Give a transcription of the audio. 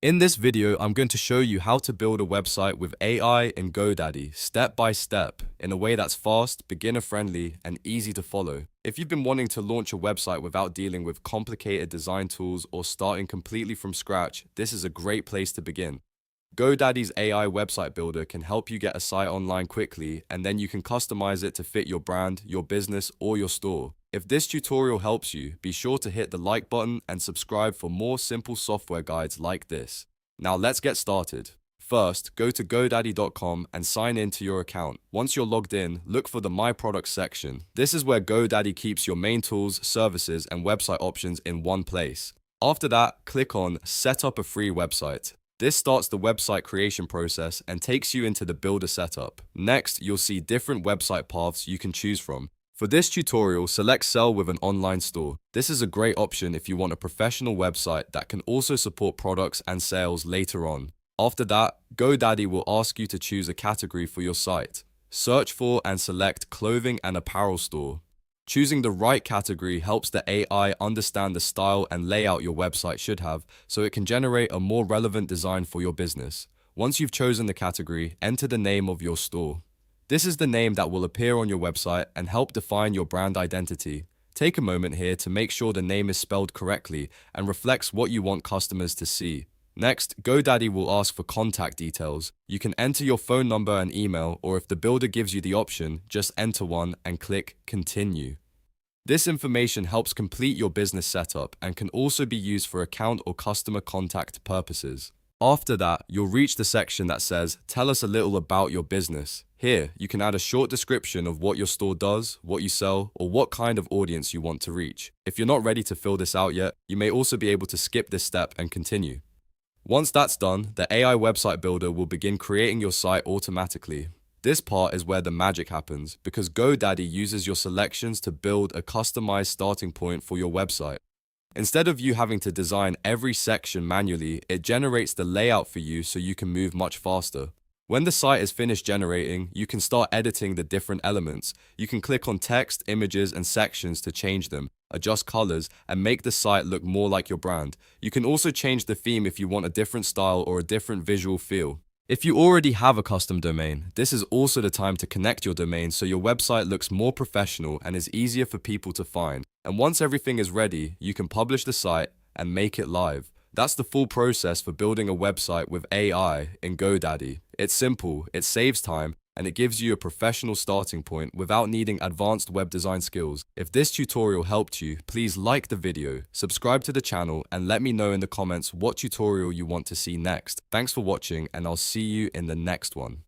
In this video, I'm going to show you how to build a website with AI in GoDaddy, step by step, in a way that's fast, beginner-friendly, and easy to follow. If you've been wanting to launch a website without dealing with complicated design tools or starting completely from scratch, this is a great place to begin. GoDaddy's AI website builder can help you get a site online quickly, and then you can customize it to fit your brand, your business, or your store. If this tutorial helps you, be sure to hit the like button and subscribe for more simple software guides like this. Now let's get started. First, go to GoDaddy.com and sign in to your account. Once you're logged in, look for the My Products section. This is where GoDaddy keeps your main tools, services, and website options in one place. After that, click on Set up a free website. This starts the website creation process and takes you into the builder setup. Next, you'll see different website paths you can choose from. For this tutorial, select Sell with an online store. This is a great option if you want a professional website that can also support products and sales later on. After that, GoDaddy will ask you to choose a category for your site. Search for and select Clothing and Apparel Store. Choosing the right category helps the AI understand the style and layout your website should have, so it can generate a more relevant design for your business. Once you've chosen the category, enter the name of your store. This is the name that will appear on your website and help define your brand identity. Take a moment here to make sure the name is spelled correctly and reflects what you want customers to see. Next, GoDaddy will ask for contact details. You can enter your phone number and email, or if the builder gives you the option, just enter one and click Continue. This information helps complete your business setup and can also be used for account or customer contact purposes. After that, you'll reach the section that says, Tell us a little about your business. Here, you can add a short description of what your store does, what you sell, or what kind of audience you want to reach. If you're not ready to fill this out yet, you may also be able to skip this step and continue. Once that's done, the AI website builder will begin creating your site automatically. This part is where the magic happens, because GoDaddy uses your selections to build a customized starting point for your website. Instead of you having to design every section manually, it generates the layout for you so you can move much faster. When the site is finished generating, you can start editing the different elements. You can click on text, images, and sections to change them, adjust colors, and make the site look more like your brand. You can also change the theme if you want a different style or a different visual feel. If you already have a custom domain, this is also the time to connect your domain so your website looks more professional and is easier for people to find. And once everything is ready, you can publish the site and make it live. That's the full process for building a website with AI in GoDaddy. It's simple, it saves time, and it gives you a professional starting point without needing advanced web design skills. If this tutorial helped you, please like the video, subscribe to the channel, and let me know in the comments what tutorial you want to see next. Thanks for watching, and I'll see you in the next one.